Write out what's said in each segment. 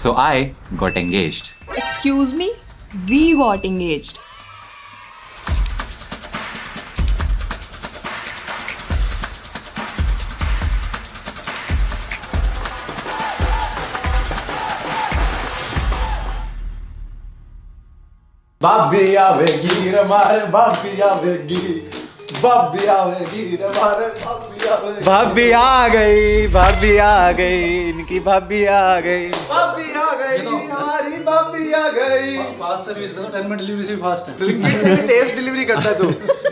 So I got engaged. Excuse me, we got engaged. भाभी आवेगी रे मारे भाभी आवेगी भाभी आवेगी रे मारे भाभी आवेगी भाभी आ गई इनकी भाभी आ गई हमारी भाभी आ गई। फास्ट सर्विस दो, 10 मिनट डिलीवरी से भी फास्ट है। ब्लिंकिट से भी तेज डिलीवरी करता है तू।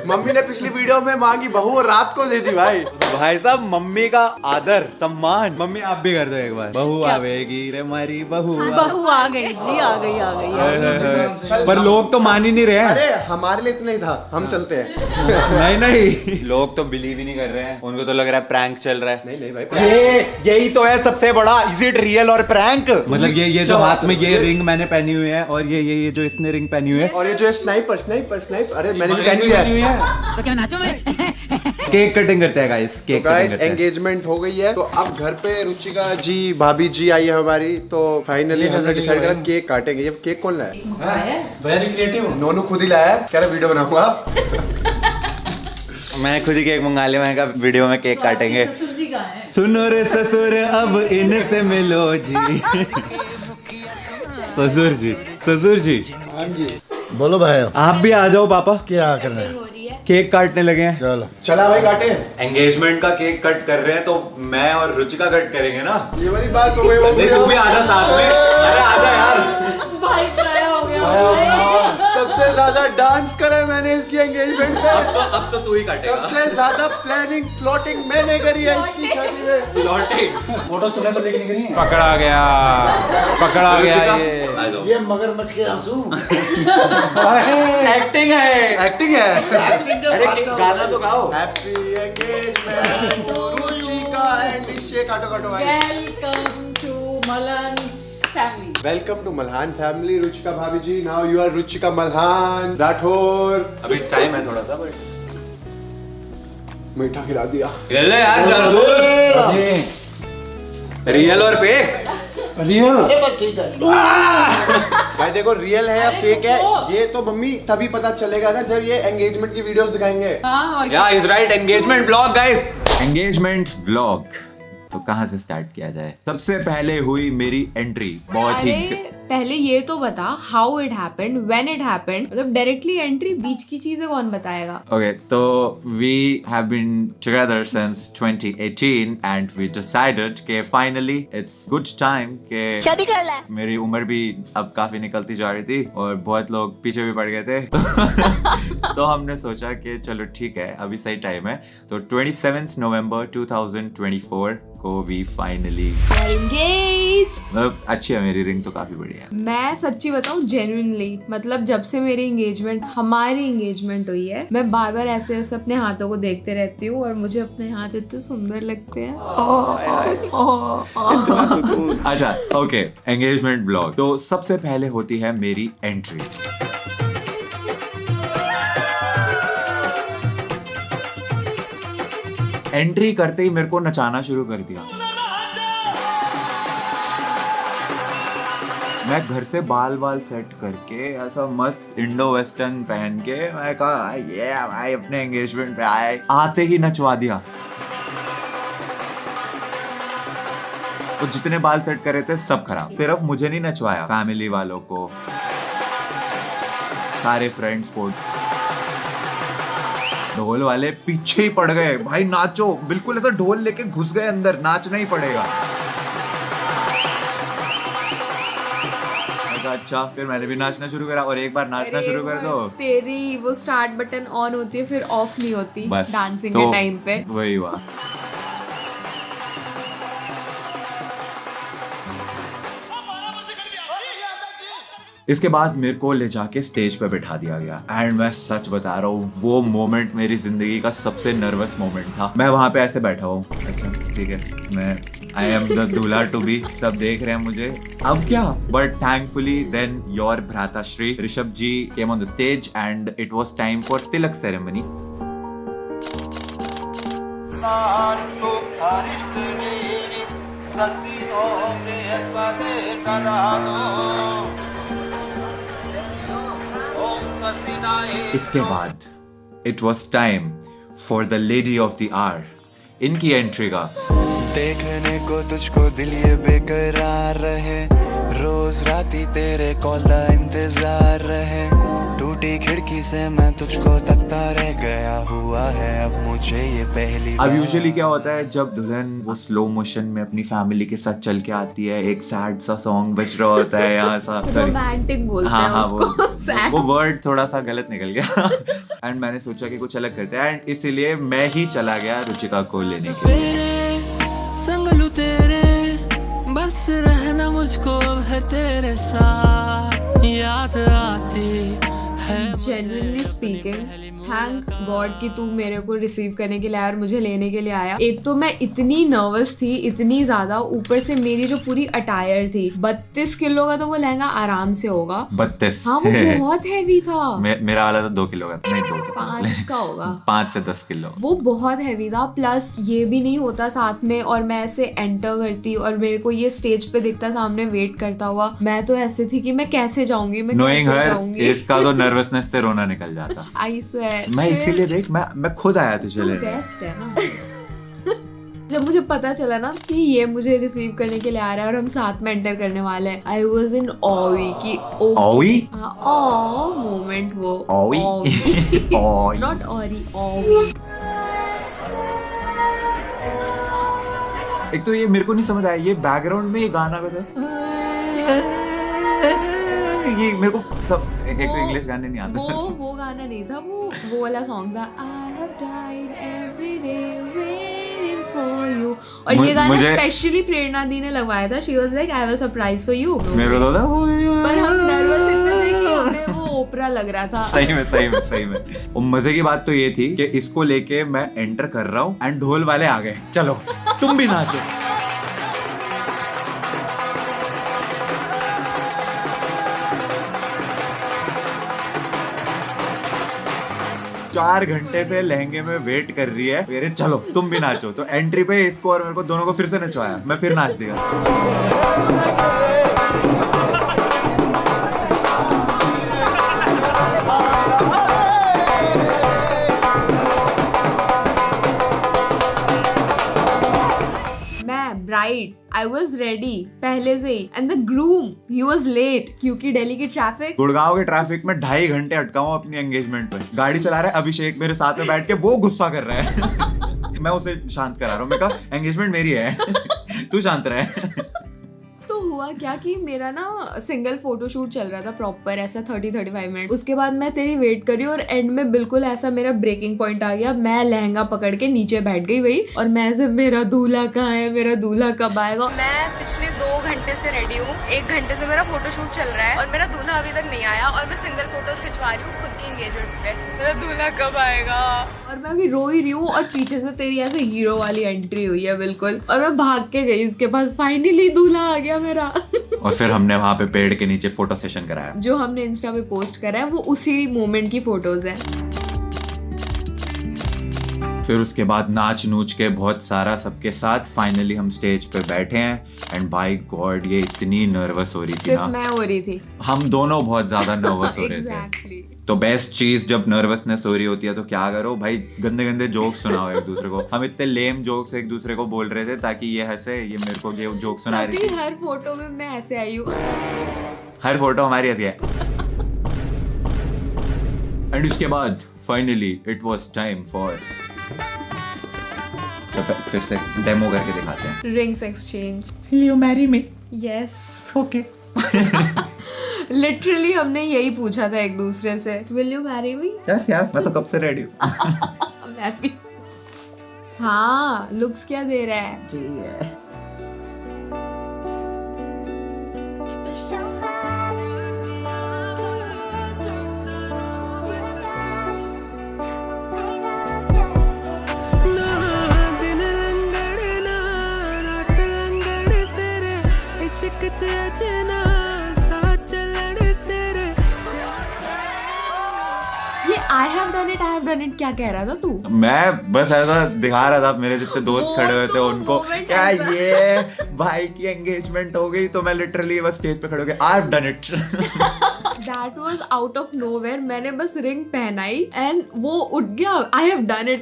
मम्मी ने पिछली वीडियो में मांगी बहू और रात को दे दी भाई। भाई साहब मम्मी का आदर सम्मान। मम्मी आप भी कर दो एक बार। बहू आवेगी रे हमारी बहू बहू आ गई जी, आ गई। पर लोग तो मान ही नहीं रहे हैं। अरे हमारे लिए इतना ही था, हम चलते हैं। नहीं लोग तो बिलीव ही नहीं कर रहे हैं, उनको तो लग रहा है प्रैंक चल रहा है। नहीं भाई, यही तो है सबसे बड़ा, इज इट रियल और प्रैंक? मतलब ये जो हाथ में ये रिंग मैंने पहनी हुई है और ये जो इसने रिंग पहनी हुई है और ये जो स्नाइपर अरे मैंने भी पहनी हुई है। तो क्या नाचो मैं? केक कटिंग करते हैं गाइस। केक गाइस एंगेजमेंट हो गई है, तो अब घर पे रुचिका जी भाभी जी आई है हमारी, तो फाइनली हमने डिसाइड करा केक काटेंगे। ये केक कौन लाया? Very creative. नोनू खुद ही लाया है, कह रहा वीडियो बनाऊंगा। मैं खुद ही केक मंगा लिया, मैंने कहा वीडियो में केक काटेंगे। ससुर जी कहाँ है? सुनो रे ससुर अब इनसे मिलो जी। ससुर जी बोलो भाई, आप भी आ जाओ पापा, क्या कर रहे हैं? हो रही है। केक काटने लगे हैं। चलो चला भाई काटे। एंगेजमेंट का केक कट कर रहे हैं तो मैं और रुचिका कट करेंगे ना। ये वाली बात हो गई। नहीं तू भी आजा साथ में। अरे आजा यार। भाई क्या हो गया? सबसे ज्यादा डांस करा है मैंने इसकी एंगेजमेंट पे। अब तो तू ही काटेगा। सबसे ज्यादा प्लानिंग प्लॉटिंग मैंने करी है इसकी शादी में। लौटिंग फोटो तो देखने के लिए पकड़ा गया ये मगरमच्छ के आंसू। एक्टिंग है। अरे गाना तो गाओ। हैप्पी एंगेजमेंट रुचिका एंड निश्चय। काटो भाई। Welcome to Malhans family. Welcome to Malhan family. Ruchika भाभी ji, now you are Ruchika Malhan Rathore. अभी टाइम है थोड़ा सा बट मीठा खिला दिया। ले यार जरूर। रियल और फेक। रियल भाई देखो रियल है या फेक है ये तो मम्मी तभी पता चलेगा ना जब ये एंगेजमेंट की वीडियोस दिखाएंगे। हाँ और या is right. Engagement vlog guys. Engagement vlog तो कहाँ से स्टार्ट किया जाए? सबसे पहले हुई मेरी एंट्री। बहुत ही अरे पहले ये तो बता how it happened, when it happened. मतलब डायरेक्टली एंट्री, बीच की चीजें कौन बताएगा? Okay, so we have been together since 2018 and we decided कि finally it's good time कि शादी कर ले। मेरी उम्र भी अब काफी निकलती जा रही थी और बहुत लोग पीछे भी पड़ गए थे। तो हमने सोचा कि चलो ठीक है अभी सही टाइम है। तो 27 नवंबर 2024 को we finally एंगेज। मतलब अच्छी है मेरी रिंग तो काफी बढ़िया है। मैं सच्ची बताऊं जेन्युइनली, मतलब जब से मेरी हमारी एंगेजमेंट हुई है, मैं बार बार ऐसे अपने हाथों को देखते रहती हूँ और मुझे अपने हाथ इतने सुंदर लगते हैं। अच्छा ओके, एंगेजमेंट ब्लॉग। तो सबसे पहले होती है मेरी एंट्री। एंट्री करते ही मेरे को नचाना शुरू कर दिया। मैं घर से बाल सेट करके ऐसा मस्त इंडो वेस्टर्न पहन के मैं कहा ये भाई अपने एंगेजमेंट पे आए, आते ही नचवा दिया। तो जितने बाल सेट करे थे सब खराब। सिर्फ मुझे नहीं नचवाया, फैमिली वालों को, सारे फ्रेंड्स को। ढोल वाले पीछे ही पड़ गए, भाई नाचो। बिल्कुल ऐसा ढोल लेके घुस गए अंदर, नाचना ही पड़ेगा। अच्छा फिर मैंने भी नाचना शुरू करा और एक बार नाचना शुरू कर दो तेरी वो स्टार्ट बटन ऑन होती है फिर ऑफ नहीं होती बस डांसिंग तो के टाइम पे। वही हुआ। इसके बाद मेरे को ले जाके स्टेज पे बैठा दिया गया एंड मैं सच बता रहा हूँ वो मोमेंट मेरी जिंदगी का सबसे नर्वस मोमेंट था। मैं वहां पे ऐसे बैठा हूँ, अच्छा ठीक है मैं I am the dulha to be, सब देख रहे हैं मुझे, अब क्या। बट थैंकफुली देन योर भ्राताश्री Rishabh ji came on the stage and it was time for tilak ceremony. इसके बाद it was time for the lady of the hour, इनकी एंट्री का। देखने को तुझको दिल ये बेकरार रहे, रोज राती तेरे कॉल का इंतजार रहे, टूटी खिड़की से मैं तुझको तकता रह गया, हुआ है अब मुझे ये पहली अब यूजुअली क्या होता है जब दुल्हन वो स्लो मोशन में अपनी फैमिली के साथ चल के आती है, एक सैड सा सॉन्ग बज रहा होता है यहाँ सा, रोमांटिक बोलते हैं उसको, sad। वो वर्ड थोड़ा सा गलत निकल गया एंड मैंने सोचा कि कुछ अलग करते हैं एंड इसीलिए मैं ही चला गया रुचिका को लेने के लिए। संग लूं तेरे, बस रहना मुझको अब है तेरे साथ, याद आती है। जेन्युइनली स्पीकिंग थैंक गॉड कि तू मेरे को रिसीव करने के लिए आया और मुझे लेने के लिए आया। एक तो मैं इतनी नर्वस थी, इतनी ज्यादा, ऊपर से मेरी जो पूरी अटायर थी, 32 किलो का तो वो लहंगा आराम से होगा। 32? हाँ वो बहुत हैवी था। मेरा वाला तो 2 किलो का, नहीं 5 का होगा, 5 से 10 किलो। वो बहुत हैवी था, प्लस ये भी नहीं होता साथ में, और मैं ऐसे एंटर करती और मेरे को ये स्टेज पे दिखता सामने वेट करता हुआ, मैं तो ऐसे थी कि मैं कैसे जाऊंगी, मैं Knowing कैसे her, जाऊंगी। इसका तो नर्वसनेस से रोना निकल जाता। आई स्वेयर मैं इसीलिए देख मैं खुद आया तुझे लेने। बेस्ट है ना। जब मुझे पता चला ना कि ये मुझे रिसीव करने के लिए आ रहा है और हम साथ में एंटर करने वाले हैं, आई वॉज इन ऑवी की ऑवी मोमेंट, वो ऑवी नॉट ऑरी, ऑवी। एक तो ये मेरे को नहीं समझ आया, ये बैकग्राउंड में ये गाना बजा, ये मेरे को सब एक तो इंग्लिश गाने नहीं आते। वो गाना नहीं था, वो वाला सॉन्ग था, I have died every day waiting for you। और ये गाना स्पेशली प्रेरणा दी ने लगवाया था। She was like I have a surprise for you। मेरे को तो पर हम नर्वस इतने थे कि हमें वो ओपरा लग रहा था। सही में। और मजे की बात तो ये थी कि इसको लेके मैं एंटर कर रहा हूँ एंड ढोल वाले आ गए, चलो तुम भी नाचो। 4 घंटे से लहंगे में वेट कर रही है, मेरे चलो तुम भी नाचो। तो एंट्री पे इसको और मेरे को दोनों को फिर से नचवाया, मैं फिर नाच दिया। ब्राइड, आई वॉज रेडी पहले से ही, and the groom he was late क्योंकि दिल्ली की ट्रैफिक, गुड़गांव के ट्रैफिक में 2.5 घंटे अटका हूँ अपनी एंगेजमेंट पे। गाड़ी चला रहा है अभिषेक मेरे साथ में बैठ के, वो गुस्सा कर रहा है मैं उसे शांत करा रहा हूँ, मैं कहा एंगेजमेंट मेरी है तू शांत रहे। तो हुआ क्या कि मेरा ना सिंगल फोटोशूट चल रहा था प्रॉपर ऐसा 30-35 मिनट। उसके बाद मैं तेरी वेट करी और एंड में बिल्कुल ऐसा मेरा ब्रेकिंग पॉइंट आ गया। मैं लहंगा पकड़ के नीचे बैठ गई वही, और मैं ऐसे मेरा दूल्हा कहाँ है, मेरा दूल्हा कब आएगा। मैं पिछले 2 घंटे से रेडी हूँ, 1 घंटे से मेरा फोटोशूट चल रहा है और मेरा दूल्हा अभी तक नहीं आया, और मैं सिंगल फोटोज खिंचवा रही हूँ खुद की एंगेजमेंट पे। मेरा दूल्हा कब आएगा? और मैं अभी रो ही रही हूँ और पीछे से तेरी ऐसे हीरो वाली एंट्री हुई है बिल्कुल, और मैं भाग के गई इसके पास, फाइनली दूल्हा आ गया मेरा। और फिर हमने वहाँ पे पेड़ के नीचे फोटो सेशन कराया। जो हमने इंस्टा पे पोस्ट करा है वो उसी मोमेंट की फोटोज हैं। फिर उसके बाद नाच नूच के बहुत सारा सबके साथ फाइनली हम स्टेज पे बैठे हैं, एंड बाय गॉड ये इतनी नर्वस हो रही थी सिर्फ ना, मैं हो रही थी, हम दोनों बहुत ज्यादा नर्वस हो रहे exactly. थे। तो बेस्ट चीज जब नर्वसनेस हो रही होती है तो क्या करो भाई, गंदे गंदे जोक्स सुनाओ एक दूसरे को। हम इतने लेम जोक्स एक दूसरे को बोल रहे थे ताकि ये हंसे, ये मेरे को ये जोक सुना रही थी। हर फोटो में मैं ऐसे आई हूँ, हर फोटो हमारी ऐसी है। एंड उसके बाद finally it was time for, तो फिर से डेमो करके दिखाते हैं। Rings exchange. Will you marry me? Yes, Okay. Literally हमने यही पूछा था एक दूसरे से, will you marry me? Yes, yes, मैं तो कब से रेडी हूँ। मैं भी। हाँ, लुक्स क्या दे रहा है? जी है। आई हैव डन इट क्या कह रहा था तू? मैं बस ऐसा दिखा रहा था, मेरे जितने दोस्त वो खड़े हुए थे तो उनको moment क्या ऐसा- ये भाई की एंगेजमेंट हो गई, तो मैं लिटरली बस स्टेज पे खड़े हो गया, I have done it. That was out of nowhere. मैंने बस रिंग पहनाई एंड वो उठ गया, आई हैव डन इट।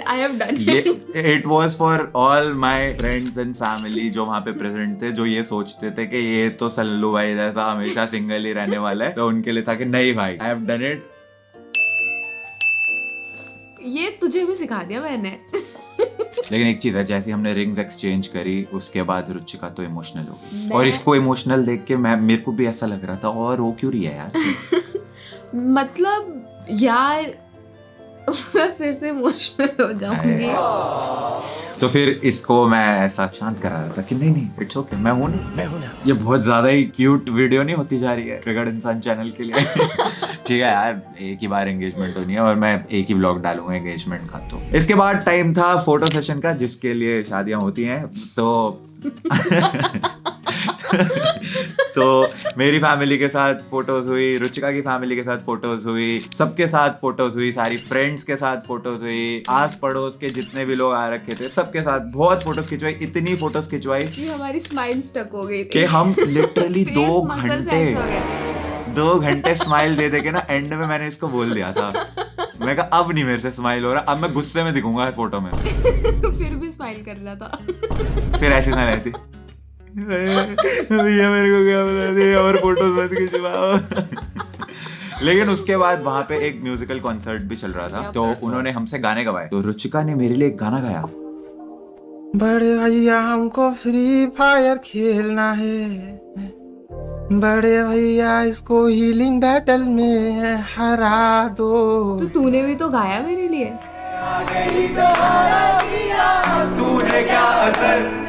ये it was for all my friends and family जो वहाँ पे प्रेजेंट थे, जो ये सोचते थे कि ये तो सल्लू भाई जैसा हमेशा सिंगल ही रहने वाला है, तो उनके लिए था कि नहीं भाई, आई हैव डन इट। ये तुझे भी सिखा दिया मैंने। लेकिन एक चीज है, जैसे हमने रिंग्स एक्सचेंज करी उसके बाद रुचिका तो इमोशनल हो गई, मैं- और इसको इमोशनल देख के मेरे को भी ऐसा लग रहा था, और रो क्यों रही है यार? मतलब यार मैं फिर से इमोशनल हो जाऊंगी। तो फिर इसको मैं ऐसा शांत करा रहा था कि नहीं इट्स ओके, मैं हूं ना। ये बहुत ज्यादा ही क्यूट वीडियो नहीं होती जा रही है प्रगड़ इंसान चैनल के लिए। ठीक है यार, एक ही बार एंगेजमेंट होनी है और मैं एक ही व्लॉग डालूंगा एंगेजमेंट का। तो इसके बाद टाइम था फोटो सेशन का, जिसके लिए शादियां होती हैं। तो तो मेरी फैमिली के साथ फोटोज हुई, रुचिका की फैमिली के साथ फोटोज हुई, सबके साथ फोटोज हुई, सारी फ्रेंड्स के साथ फोटोज हुई, आस पड़ोस के जितने भी लोग आ रखे थे सबके साथ बहुत फोटोज खिंचवाई। इतनी फोटोज खिंचवाई कि हमारी स्माइल स्टक हो गई थी कि हम लिटरली Face muscles ऐसे हो गए। 2 घंटे स्माइल दे के ना एंड में मैंने इसको बोल दिया था, मैं कहा अब नहीं मेरे से स्माइल हो रहा, अब मैं गुस्से में दिखूंगा फोटो में। फिर भी स्माइल कर रहा था। फिर ऐसी ना रहती, भैया मेरे को क्या बता दिया और फोटोज मत खिंचवाओ। लेकिन उसके बाद वहाँ पे एक म्यूजिकल कॉन्सर्ट भी चल रहा था, तो उन्होंने हमसे गाने गवाए। तो रुचिका ने मेरे लिए एक गाना गाया। बड़े भैया हमको फ्री फायर खेलना है, बड़े भैया इसको हीलिंग बैटल में हरा दो। तो तूने भी तो गाया मेरे लिए। तूने क्या असर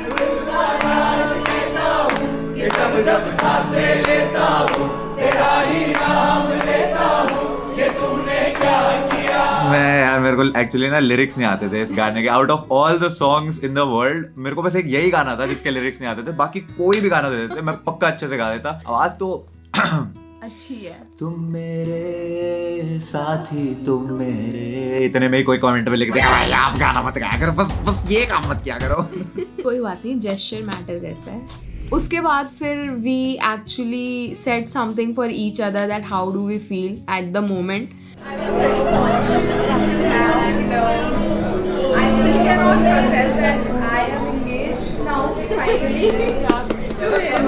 जब सांसें लेता हूँ तेरा ही नाम लेता हूँ, ये तूने क्या किया। मैं यार, मेरे को एक्चुअली ना लिरिक्स नहीं आते थे इस गाने के। Out of all the songs in the world मेरे को बस एक यही गाना था जिसके लिरिक्स नहीं आते थे, बाकी कोई भी गाना दे देते मैं पक्का अच्छे से गा देता। आवाज तो अच्छी है। तुम मेरे साथी तुम मेरे, इतने में ही कोई कमेंट में लिख दे भाई आप गाना मत गाया करो, बस ये काम मत किया करो। कोई बात नहीं, जेस्चर मैटर करता है। उसके बाद फिर we actually said something for each other that how do we feel at the moment. I was very conscious and I still cannot process that I am engaged now finally to him,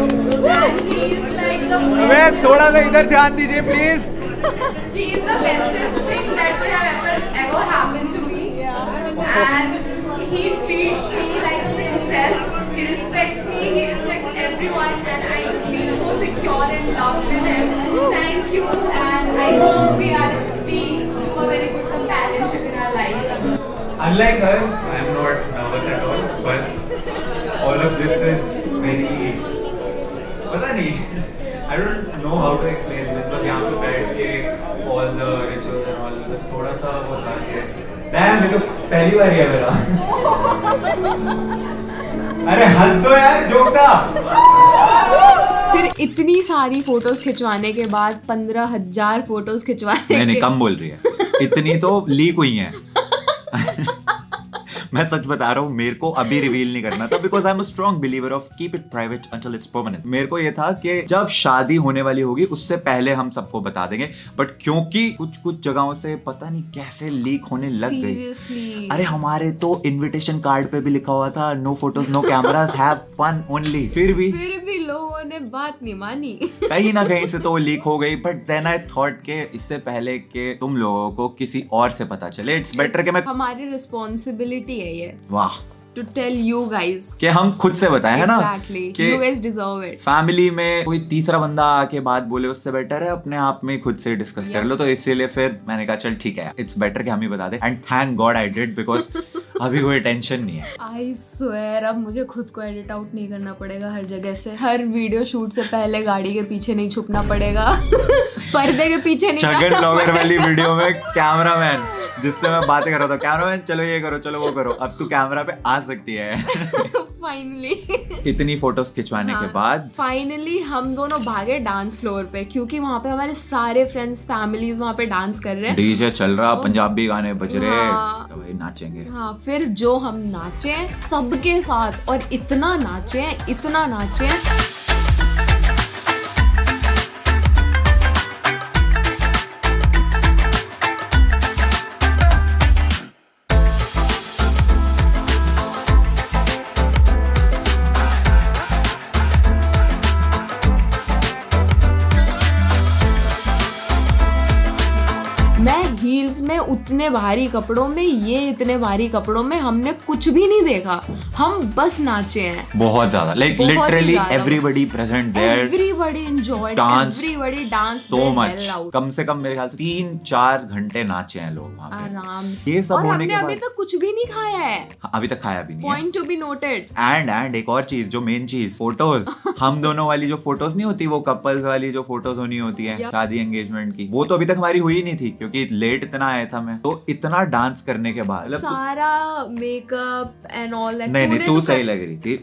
and he is like the bestest. थोड़ा सा इधर ध्यान दीजिए please. He is the bestest thing that could have ever happened to me, and he treats me like a princess. He respects me, he respects everyone, and I just feel so secure and loved with him. Thank you, and I hope we do a very good companionship in our life. Unlike her, I am not nervous at all. But all of this is very, पता नहीं, I don't know how to explain this. बस यहाँ पे बैठ के all the rituals and all, बस थोड़ा सा वो था कि damn, ये तो पहली बार ही है मेरा। अरे हंस दो यार, जोक था। फिर इतनी सारी फोटोज खिंचवाने के बाद 15,000 फोटोज खिंचवाने नहीं कम बोल रही है, इतनी तो लीक हुई हैं। मैं सच बता रहा हूँ, मेरे को अभी रिवील नहीं करना था because I am a strong believer of keep it private until it's permanent. मेरे को ये था कि जब शादी होने वाली होगी उससे पहले हम सबको बता देंगे, बट क्योंकि कुछ जगहों से पता नहीं कैसे लीक होने लग गई। Seriously? अरे हमारे तो इनविटेशन कार्ड पे भी लिखा हुआ था no photos no cameras, have fun only. फिर भी लोगों ने बात नहीं मानी। कहीं ना कहीं से तो वो लीक हो गई, बट देन आई थॉट के इससे पहले के तुम लोगों को किसी और से पता चले, इट्स बेटर कि मैं, हमारी रिस्पॉन्सिबिलिटी है ये वाह, टू टेल यू गाइज कि हम खुद से बताएं, है ना, कि you guys deserve it. Family में कोई तीसरा बंदा आके बात बोले उससे बेटर है अपने आप में खुद से डिस्कस कर लो। तो इसीलिए फिर मैंने कहा चल ठीक है, इट्स बेटर कि हम ही बता दें, and thank God I did because अभी कोई टेंशन नहीं है। आई स्वेयर अब मुझे खुद को एडिट आउट नहीं करना पड़ेगा हर जगह से। हर वीडियो शूट से पहले गाड़ी के पीछे नहीं छुपना पड़ेगा। पर्दे के पीछे नहीं जगन ब्लॉगर वाली वीडियो में कैमरामैन जिससे मैं बातें कर रहा था, कैमरामैन चलो ये करो, चलो वो करो, अब तू कैमरा पे आ सकती है। फाइनली इतनी फोटोज खिंचवाने के बाद फाइनली हम दोनों भागे डांस फ्लोर पे, क्योंकि वहाँ पे हमारे सारे फ्रेंड्स फैमिलीज वहाँ पे डांस कर रहे हैं। डीजे चल रहा, पंजाबी गाने बज रहे, हाँ। तो भाई नाचेंगे। हाँ, फिर जो हम नाचे सबके साथ, और इतना नाचे इतना नाचे। मैं हील्स में उतने भारी कपड़ों में, ये इतने भारी कपड़ों में, हमने कुछ भी नहीं देखा, हम बस नाचे हैं बहुत ज्यादा, लाइक बहुत ही लिटरली ज्यादा। Everybody present there, everybody enjoyed, Danced everybody dance so much. कम से कम मेरे ख्याल से 3-4 घंटे नाचे हैं लोग वहाँ पे। आराम से। ये सब और होने हमने के अभी बाद तक कुछ भी नहीं खाया है, अभी तक खाया भी नहीं है। Point to be noted. And एक और चीज, जो मेन चीज, फोटोज। हम दोनों वाली जो फोटोज नहीं होती, वो कपल्स वाली जो फोटोज होनी होती है शादी एंगेजमेंट की, वो तो अभी तक हमारी हुई नहीं थी, क्योंकि लेट इतना आया था मैं। तो इतना डांस करने के बाद सारा मेकअप एंड ऑल दैट, नहीं तू सही लग रही थी।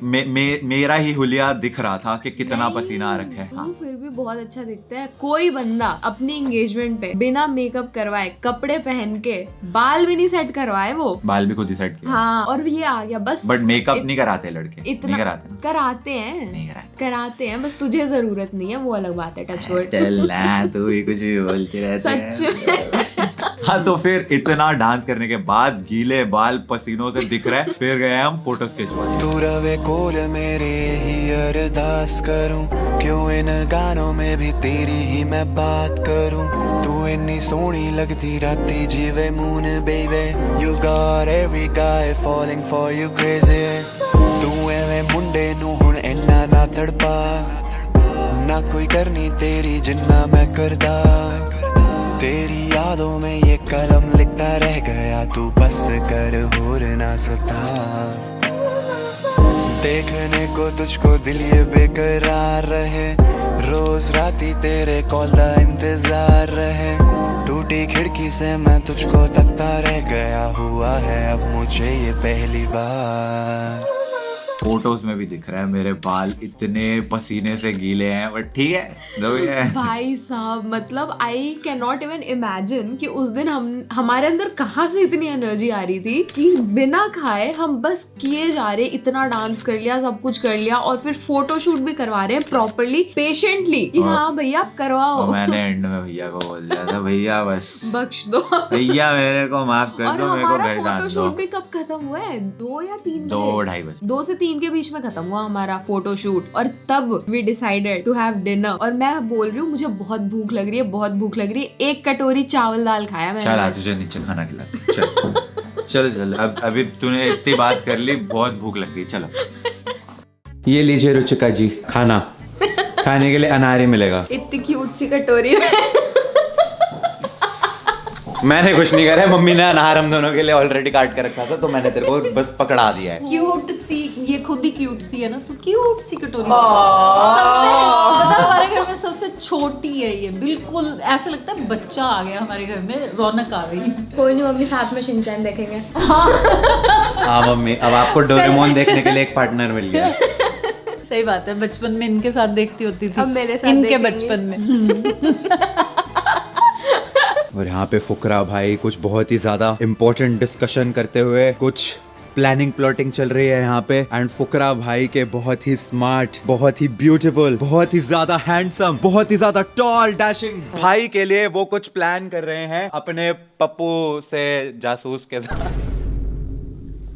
मेरा ही हुलिया दिख रहा था कि कितना पसीना आ रखा है। तू फिर भी बहुत अच्छा दिखता है। कोई बंदा अपनी एंगेजमेंट पे बिना मेकअप करवाए, कपड़े पहन के, बाल भी नहीं सेट करवाए, वो बाल भी खुद ही सेट किया। हाँ, और ये आ गया बस। बट मेकअप नहीं कराते लड़के, इतना नहीं कराते ना? कराते हैं, नहीं कराते, कराते हैं, बस तुझे जरूरत नहीं है, वो अलग बात है। Touch word. चल ना, तू ही कुछ भी बोलती रहती है। सच। हाँ, तो फिर इतना डांस करने के बाद गीले बाल पसीनों से दिख रहे, फिर गए हम फोटोज खिंचवाने। तू रवे कोल मेरे ही अरदास करूं, क्यों इन गानों में भी तेरी ही मैं बात करूं। तू इन्नी सोहनी लगती राती जीवे moon baby, you got every guy falling for you crazy. तू एवें मुंडे नू हुण इन्ना ना तड़पा, ना कोई करनी तेरी जिन्ना मैं करदा। तेरी यादों में ये कलम लिखता रह गया, तू बस कर होर ना सता। देखने को तुझको दिल ये बेकरार रहे, रोज राती तेरे कॉल का इंतजार रहे। टूटी खिड़की से मैं तुझको तकता रह गया, हुआ है अब मुझे ये पहली बार। फोटोज में भी दिख रहा है मेरे बाल इतने पसीने से गीले हैं, बट ठीक है जो भी है। भाई साहब, मतलब I can not even imagine कि उस दिन हमारे अंदर कहाँ से इतनी एनर्जी आ रही थी कि बिना खाए हम बस किए जा रहे, इतना डांस कर लिया, सब कुछ कर लिया, और फिर फोटो शूट भी करवा रहे हैं प्रॉपरली, पेशेंटली कि हाँ भैया आप करवाओ। मैंने एंड में भैया को बोल दिया था, भैया बस बख्श दो भैया मेरे को माफ कर और दो, मेरे को हमारा घर फोटो डाल दो। शूट भी कब खत्म हुआ है? 2 या 3 2-2:30 बजे। 2 से 3 के बीच में खत्म हुआ हमारा फोटो शूट, और तब we decided to have dinner. और मैं बोल रही हूँ मुझे बहुत भूख लग रही है, बहुत भूख लग रही है। 1 कटोरी चावल दाल खाया मैंने। चल तुझे नीचे खाना खिला। चल चल अब अभी तूने इतनी बात कर ली, बहुत भूख लग गई, चलो। ये लीजिए रुचिका जी खाना, खाने के लिए अनार मिलेगा। इतनी क्यूट सी कटोरी में मैंने कुछ नहीं करा, मम्मी ने अनार हम दोनों के लिए ऑलरेडी काट के रखा था, तो मैंने तेरे को बस पकड़ा दिया है। क्यूट सी, ये खुद ही क्यूट सी है ना, तो क्यूट सी कटोरी। सबसे हमारे घर में सबसे छोटी है ये, बिल्कुल ऐसा लगता है बच्चा आ गया हमारे घर में, रौनक आ गई। कोई नहीं मम्मी, साथ में शिनचैन देखेंगे। हाँ मम्मी, अब आपको डोरेमोन देखने के लिए एक पार्टनर मिल गया। सही बात है, बचपन में इनके साथ देखती होती थी, अब मेरे साथ इनके देखेंगे। बचपन में। और यहाँ पे फुकरा भाई कुछ बहुत ही ज्यादा इम्पोर्टेंट डिस्कशन करते हुए, कुछ प्लानिंग प्लॉटिंग चल रही है यहाँ पे। एंड फुकरा भाई के बहुत ही स्मार्ट, बहुत ही ब्यूटीफुल, बहुत ही ज्यादा हैंडसम, बहुत ही ज्यादा टॉल डैशिंग भाई के लिए वो कुछ प्लान कर रहे हैं अपने पप्पू से जासूस के साथ।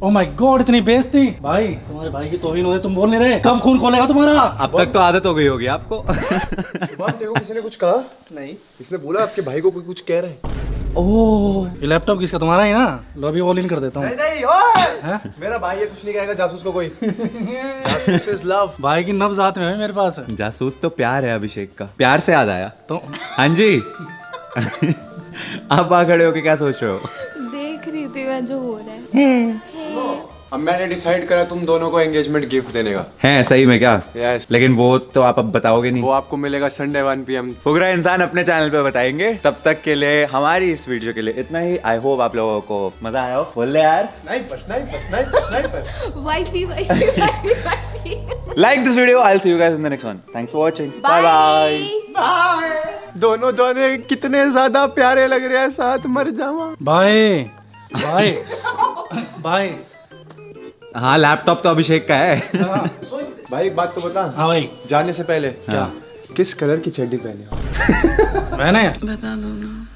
ओह माय गॉड, इतनी बेइज्जती भाई, तुम्हारे भाई की तौहीन हो रही, तुम बोल नहीं रहे, कब खून खोलेगा तुम्हारा? अब तक तो आदत हो गई होगी आपको। देखो किसी ने कुछ कहा नहीं, इसने बोला आपके भाई को कोई कुछ कह रहे हैं। ओह, ये लैपटॉप किसका? तुम्हारा ही ना? लो अभी ऑल इन कर देता हूँ। नहीं ओए, मेरा भाई है, कुछ नहीं कहेगा जासूस को कोई। जासूस इज लव। भाई की नब्ज हाथ में है मेरे पास। जासूस तो प्यार है अभिषेक का। प्यार से याद आया तो हाँ जी। आप आ खड़े हो के क्या सोच रहे हो? देख रही थी मैं जो हो रहा है। अब मैंने डिसाइड करा तुम दोनों को एंगेजमेंट गिफ्ट देने का। है सही में क्या? यस। लेकिन वो तो आप अब बताओगे नहीं। वो आपको मिलेगा संडे 1 PM। फुकरा इंसान अपने चैनल पे बताएंगे। तब तक के लिए हमारी इस वीडियो के लिए इतना ही। आई होप आप लोगों को मजा आया हो। बोल ले यार। Wifey Like this video. I'll see you guys in the next one. Thanks for watching. Bye bye. दोनों कितने ज्यादा प्यारे लग रहे हैं साथ, मर जावा। Bye bye bye. हाँ लैपटॉप तो अभिषेक का है। भाई एक बात तो बता। हाँ भाई। जाने से पहले क्या? किस कलर की चड्डी पहने हो? मैंने बता दो ना।